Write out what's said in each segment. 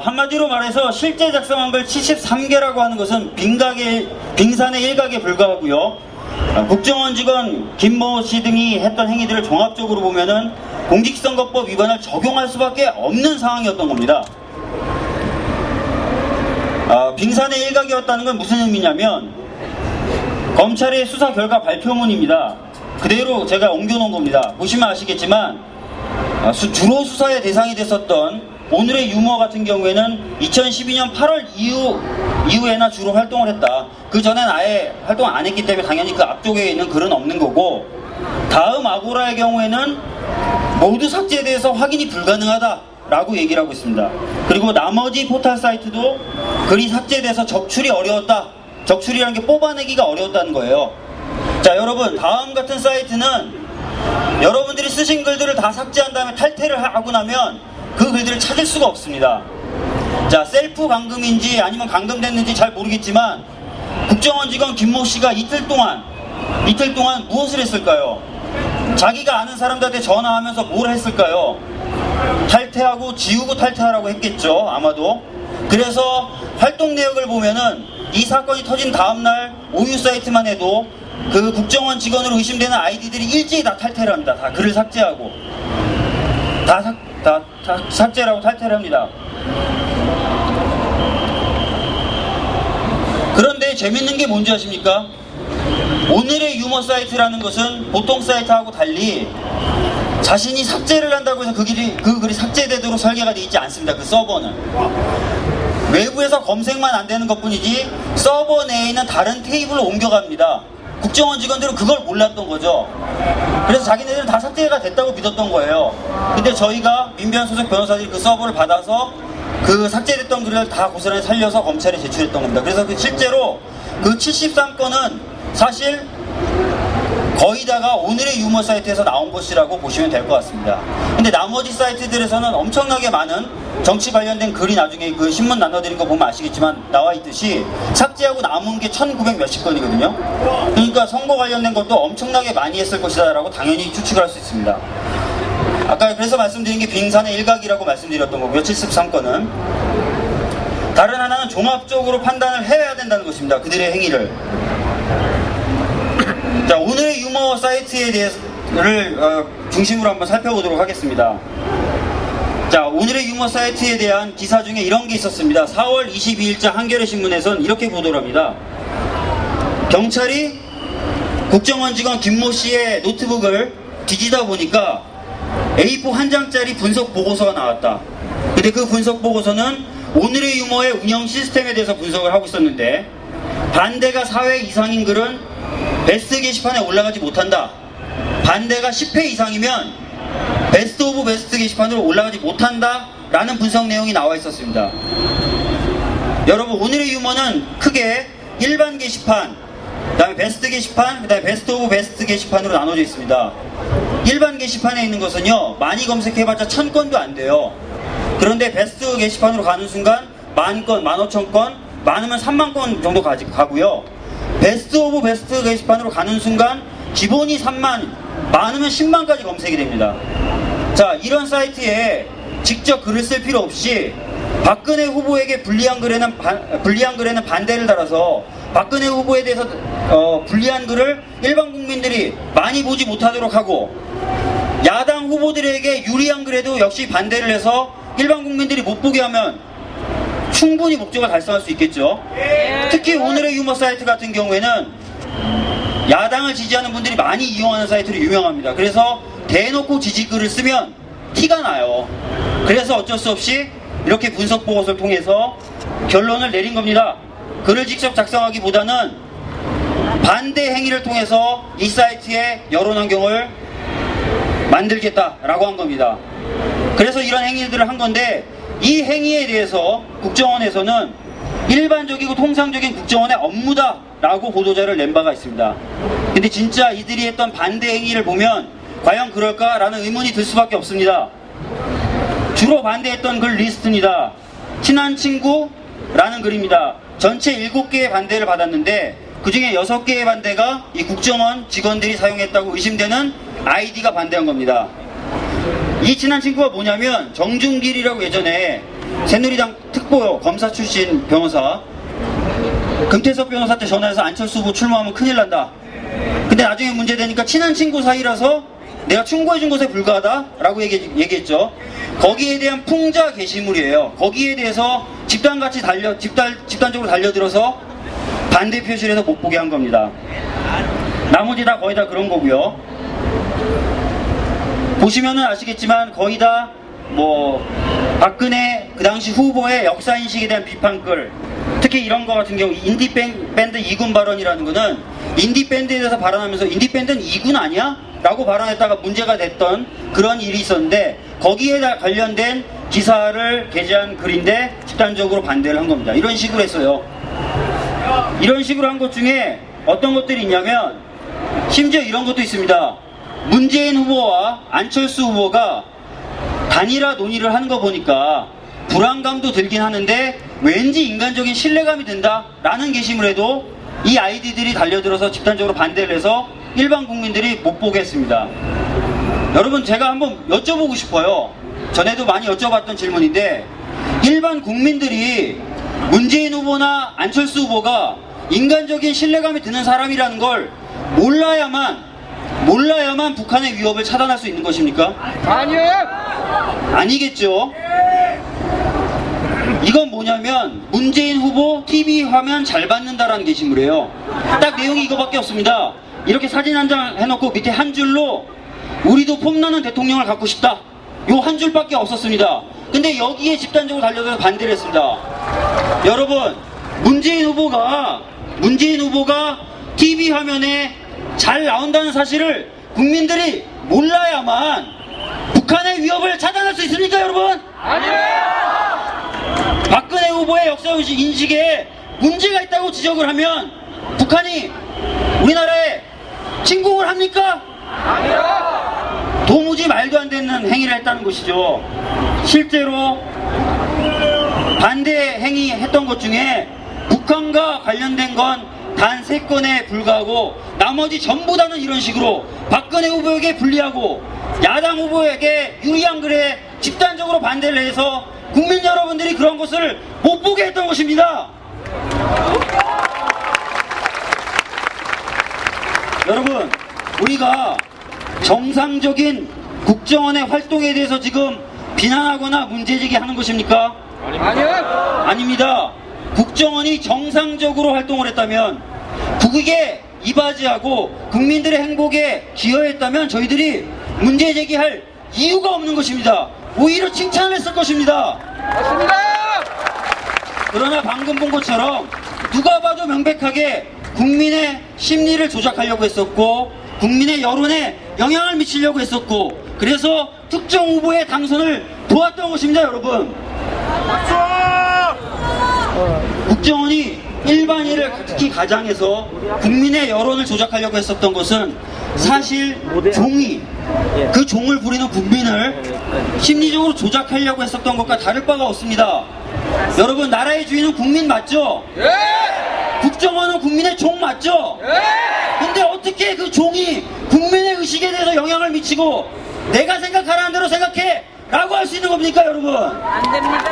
한마디로 말해서 실제 작성한 걸 73개라고 하는 것은 빙산의 일각에 불과하고요. 국정원 직원 김모 씨 등이 했던 행위들을 종합적으로 보면은 공직선거법 위반을 적용할 수밖에 없는 상황이었던 겁니다. 빙산의 일각이었다는 건 무슨 의미냐면 검찰의 수사 결과 발표문입니다. 그대로 제가 옮겨놓은 겁니다. 보시면 아시겠지만 주로 수사의 대상이 됐었던 오늘의 유머 같은 경우에는 2012년 8월 이후에나 주로 활동을 했다. 그 전엔 아예 활동 안 했기 때문에 당연히 그 앞쪽에 있는 글은 없는 거고, 다음 아고라의 경우에는 모두 삭제돼서 확인이 불가능하다 라고 얘기를 하고 있습니다. 그리고 나머지 포털 사이트도 글이 삭제돼서 적출이 어려웠다. 적출이라는 게 뽑아내기가 어려웠다는 거예요. 자, 여러분, 다음 같은 사이트는 여러분들이 쓰신 글들을 다 삭제한 다음에 탈퇴를 하고 나면 그 글들을 찾을 수가 없습니다. 자, 셀프 감금인지 아니면 감금됐는지 잘 모르겠지만 국정원 직원 김모 씨가 이틀 동안 무엇을 했을까요? 자기가 아는 사람들한테 전화하면서 뭘 했을까요? 탈퇴하고 지우고 탈퇴하라고 했겠죠, 아마도. 그래서 활동 내역을 보면은 이 사건이 터진 다음날 오유 사이트만 해도 그 국정원 직원으로 의심되는 아이디들이 일제히 다 탈퇴를 합니다. 다 글을 삭제하고 다 삭제를 하고 탈퇴를 합니다. 그런데 재밌는 게 뭔지 아십니까? 오늘의 유머 사이트라는 것은 보통 사이트하고 달리 자신이 삭제를 한다고 해서 그 글이 삭제되도록 설계가 되어 있지 않습니다. 그 서버는 외부에서 검색만 안 되는 것 뿐이지 서버 내에 있는 다른 테이블로 옮겨갑니다. 국정원 직원들은 그걸 몰랐던 거죠. 그래서 자기네들은 다 삭제가 됐다고 믿었던 거예요. 근데 저희가 민변 소속 변호사들이 그 서버를 받아서 그 삭제됐던 글을 다 고스란히 살려서 검찰에 제출했던 겁니다. 그래서 실제로 그 73건은 사실 거의 다가 오늘의 유머 사이트에서 나온 것이라고 보시면 될 것 같습니다. 근데 나머지 사이트들에서는 엄청나게 많은 정치 관련된 글이 나중에 그 신문 나눠드린 거 보면 아시겠지만 나와 있듯이 삭제하고 남은 게 1900 몇십 건이거든요. 그러니까 선거 관련된 것도 엄청나게 많이 했을 것이다 라고 당연히 추측을 할 수 있습니다. 아까 그래서 말씀드린 게 빙산의 일각이라고 말씀드렸던 거고요. 73건은 다른 하나는 종합적으로 판단을 해야 된다는 것입니다. 그들의 행위를. 자, 오늘의 유머 사이트에 대해서를 중심으로 한번 살펴보도록 하겠습니다. 자, 오늘의 유머 사이트에 대한 기사 중에 이런 게 있었습니다. 4월 22일자 한겨레 신문에서는 이렇게 보도를 합니다. 경찰이 국정원 직원 김모 씨의 노트북을 뒤지다 보니까 A4 한 장짜리 분석 보고서가 나왔다. 근데 그 분석 보고서는 오늘의 유머의 운영 시스템에 대해서 분석을 하고 있었는데, 반대가 4회 이상인 글은 베스트 게시판에 올라가지 못한다. 반대가 10회 이상이면 베스트 오브 베스트 게시판으로 올라가지 못한다 라는 분석 내용이 나와 있었습니다. 여러분, 오늘의 유머는 크게 일반 게시판, 그 다음에 베스트 게시판, 그 다음에 베스트 오브 베스트 게시판으로 나눠져 있습니다. 일반 게시판에 있는 것은요, 많이 검색해봤자 1000건도 안 돼요. 그런데 베스트 게시판으로 가는 순간 10,000건, 15,000건, 많으면 30,000건 정도 가고요. 베스트 오브 베스트 게시판으로 가는 순간 기본이 3만, 많으면 10만까지 검색이 됩니다. 자, 이런 사이트에 직접 글을 쓸 필요 없이 박근혜 후보에게 불리한 글에는 반대를 달아서 박근혜 후보에 대해서 불리한 글을 일반 국민들이 많이 보지 못하도록 하고, 야당 후보들에게 유리한 글에도 역시 반대를 해서 일반 국민들이 못 보게 하면 충분히 목적을 달성할 수 있겠죠. 특히 오늘의 유머 사이트 같은 경우에는 야당을 지지하는 분들이 많이 이용하는 사이트로 유명합니다. 그래서 대놓고 지지글을 쓰면 티가 나요. 그래서 어쩔 수 없이 이렇게 분석 보고서를 통해서 결론을 내린 겁니다. 글을 직접 작성하기보다는 반대 행위를 통해서 이 사이트의 여론 환경을 만들겠다라고 한 겁니다. 그래서 이런 행위들을 한 건데, 이 행위에 대해서 국정원에서는 일반적이고 통상적인 국정원의 업무다 라고 보도자를 낸 바가 있습니다. 근데 진짜 이들이 했던 반대 행위를 보면 과연 그럴까 라는 의문이 들 수밖에 없습니다. 주로 반대했던 글 리스트입니다. 친한 친구라는 글입니다. 전체 7개의 반대를 받았는데 그 중에 6개의 반대가 이 국정원 직원들이 사용했다고 의심되는 아이디가 반대한 겁니다. 이 친한 친구가 뭐냐면 정준길이라고 예전에 새누리당 특보 검사 출신 변호사 금태섭 변호사한테 전화해서 안철수 후보 출마하면 큰일 난다. 근데 나중에 문제되니까 친한 친구 사이라서 내가 충고해준 것에 불과하다라고 얘기했죠. 거기에 대한 풍자 게시물이에요. 거기에 대해서 집단적으로 달려들어서 반대 표시를 해서 못 보게 한 겁니다. 나머지 다 거의 다 그런 거고요. 보시면은 아시겠지만 거의 다 박근혜 그 당시 후보의 역사인식에 대한 비판글, 특히 이런 거 같은 경우 인디밴드 2군 발언이라는 거는 인디밴드에 대해서 발언하면서 인디밴드는 2군 아니야? 라고 발언했다가 문제가 됐던 그런 일이 있었는데 거기에 관련된 기사를 게재한 글인데 집단적으로 반대를 한 겁니다. 이런 식으로 했어요. 이런 식으로 한 것 중에 어떤 것들이 있냐면 심지어 이런 것도 있습니다. 문재인 후보와 안철수 후보가 단일화 논의를 하는 거 보니까 불안감도 들긴 하는데 왠지 인간적인 신뢰감이 든다라는 게시물에도 이 아이디들이 달려들어서 집단적으로 반대를 해서 일반 국민들이 못 보게 했습니다. 여러분, 제가 한번 여쭤보고 싶어요. 전에도 많이 여쭤봤던 질문인데 일반 국민들이 문재인 후보나 안철수 후보가 인간적인 신뢰감이 드는 사람이라는 걸 몰라야만 북한의 위협을 차단할 수 있는 것입니까? 아니에요. 아니겠죠. 이건 뭐냐면 문재인 후보 TV 화면 잘 받는다라는 게시물이에요. 딱 내용이 이거밖에 없습니다. 이렇게 사진 한 장 해놓고 밑에 한 줄로 우리도 폼나는 대통령을 갖고 싶다, 요 한 줄밖에 없었습니다. 근데 여기에 집단적으로 달려들어서 반대를 했습니다. 여러분, 문재인 후보가 TV 화면에 잘 나온다는 사실을 국민들이 몰라야만 북한의 위협을 차단할 수 있습니까, 여러분? 아니에요. 박근혜 후보의 역사 인식에 문제가 있다고 지적을 하면 북한이 우리나라에 침공을 합니까? 아니요. 도무지 말도 안 되는 행위를 했다는 것이죠. 실제로 반대 행위 했던 것 중에 북한과 관련된 건 단 3건에 불과하고 나머지 전부 다는 이런 식으로 박근혜 후보에게 불리하고 야당 후보에게 유리한 글에 집단적으로 반대를 해서 국민 여러분들이 그런 것을 못 보게 했던 것입니다. 여러분, 우리가 정상적인 국정원의 활동에 대해서 지금 비난하거나 문제제기하는 것입니까? 아니요. 아닙니다. 국정원이 정상적으로 활동을 했다면, 국익에 이바지하고 국민들의 행복에 기여했다면 저희들이 문제제기할 이유가 없는 것입니다. 오히려 칭찬을 했을 것입니다. 맞습니다. 그러나 방금 본 것처럼 누가 봐도 명백하게 국민의 심리를 조작하려고 했었고 국민의 여론에 영향을 미치려고 했었고 그래서 특정 후보의 당선을 도왔던 것입니다. 여러분, 국정원이 일반인을 특히 가장해서 국민의 여론을 조작하려고 했었던 것은 사실 그 종을 부리는 국민을 심리적으로 조작하려고 했었던 것과 다를 바가 없습니다. 여러분, 나라의 주인은 국민 맞죠? 예. 국정원은 국민의 종 맞죠? 예. 근데 어떻게 그 종이 국민의 의식에 대해서 영향을 미치고 내가 생각하라는 대로 생각해 라고 할 수 있는 겁니까, 여러분? 안 됩니다.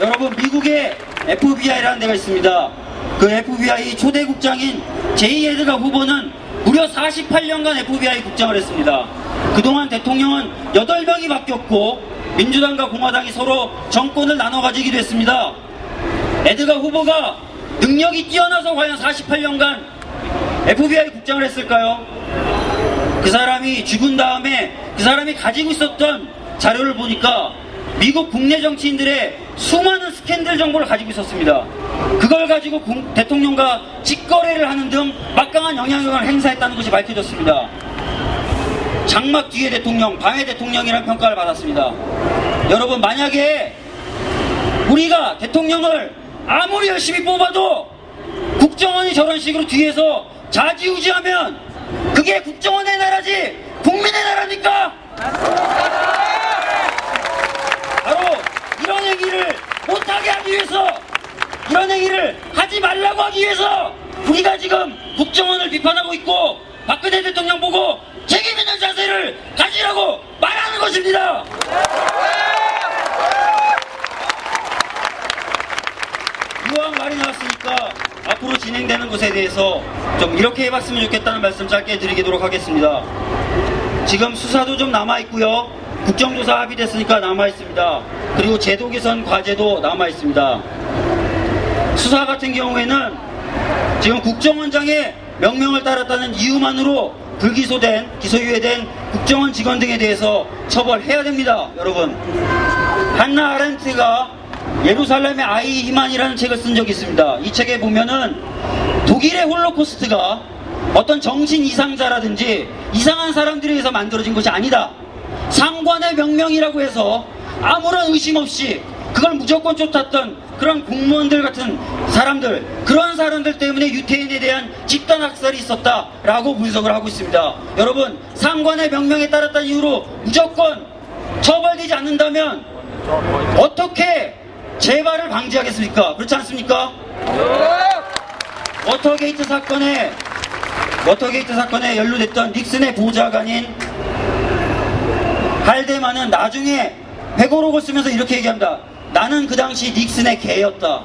여러분, 미국의 FBI라는 데가 있습니다. 그 FBI 초대 국장인 제이 에드가 후보는 무려 48년간 FBI 국장을 했습니다. 그동안 대통령은 8명이 바뀌었고 민주당과 공화당이 서로 정권을 나눠 가지기도 했습니다. 에드가 후보가 능력이 뛰어나서 과연 48년간 FBI 국장을 했을까요? 그 사람이 죽은 다음에 그 사람이 가지고 있었던 자료를 보니까 미국 국내 정치인들의 수많은 스캔들 정보를 가지고 있었습니다. 그걸 가지고 대통령과 직거래를 하는 등 막강한 영향력을 행사했다는 것이 밝혀졌습니다. 장막 뒤의 대통령, 밤의 대통령이라는 평가를 받았습니다. 여러분, 만약에 우리가 대통령을 아무리 열심히 뽑아도 국정원이 저런 식으로 뒤에서 좌지우지하면 그게 국정원의 나라지 국민의 나라입니까? 바로 이런 얘기를 못하게 하기 위해서, 이런 얘기를 하지 말라고 하기 위해서 우리가 지금 국정원을 비판하고 있고 박근혜 대통령 보고 책임 있는 자세를 가지라고 말 것에 대해서 좀 이렇게 해봤으면 좋겠다는 말씀 짧게 드리도록 하겠습니다. 지금 수사도 좀 남아있고요. 국정조사 합의됐으니까 남아있습니다. 그리고 제도 개선 과제도 남아있습니다. 수사 같은 경우에는 지금 국정원장의 명령을 따랐다는 이유만으로 불기소된, 기소유예된 국정원 직원 등에 대해서 처벌해야 됩니다. 여러분, 한나 아렌트가 예루살렘의 아이 희만이라는 책을 쓴 적이 있습니다. 이 책에 보면은 독일의 홀로코스트가 어떤 정신 이상자라든지 이상한 사람들에 의해서 만들어진 것이 아니다. 상관의 명령이라고 해서 아무런 의심 없이 그걸 무조건 쫓았던 그런 공무원들 같은 사람들, 그런 사람들 때문에 유태인에 대한 집단 학살이 있었다라고 분석을 하고 있습니다. 여러분, 상관의 명령에 따랐다는 이유로 무조건 처벌되지 않는다면 어떻게 재발을 방지하겠습니까? 그렇지 않습니까? 워터게이트 사건에 연루됐던 닉슨의 보좌관인 할데만은 나중에 회고록을 쓰면서 이렇게 얘기합니다. 나는 그 당시 닉슨의 개였다.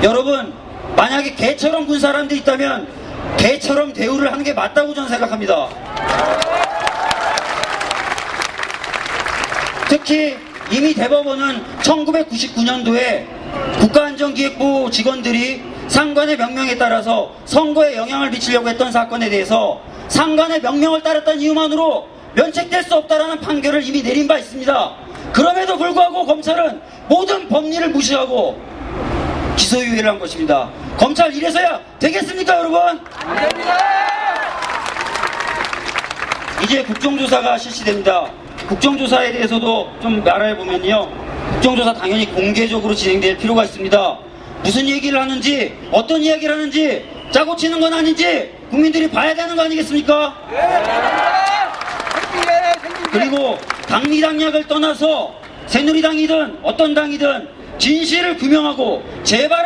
여러분, 만약에 개처럼 군 사람들이 있다면 개처럼 대우를 하는 게 맞다고 저는 생각합니다. 특히 이미 대법원은 1999년도에 국가안전기획부 직원들이 상관의 명령에 따라서 선거에 영향을 미치려고 했던 사건에 대해서 상관의 명령을 따랐다는 이유만으로 면책될 수 없다라는 판결을 이미 내린 바 있습니다. 그럼에도 불구하고 검찰은 모든 법리를 무시하고 기소유예를 한 것입니다. 검찰 이래서야 되겠습니까, 여러분? 안 됩니다. 이제 국정조사가 실시됩니다. 국정조사에 대해서도 좀 말해보면요, 국정조사 당연히 공개적으로 진행될 필요가 있습니다. 무슨 얘기를 하는지, 어떤 이야기를 하는지, 짜고 치는 건 아닌지 국민들이 봐야 되는 거 아니겠습니까? 그리고 당리당략을 떠나서 새누리당이든 어떤 당이든 진실을 규명하고 재발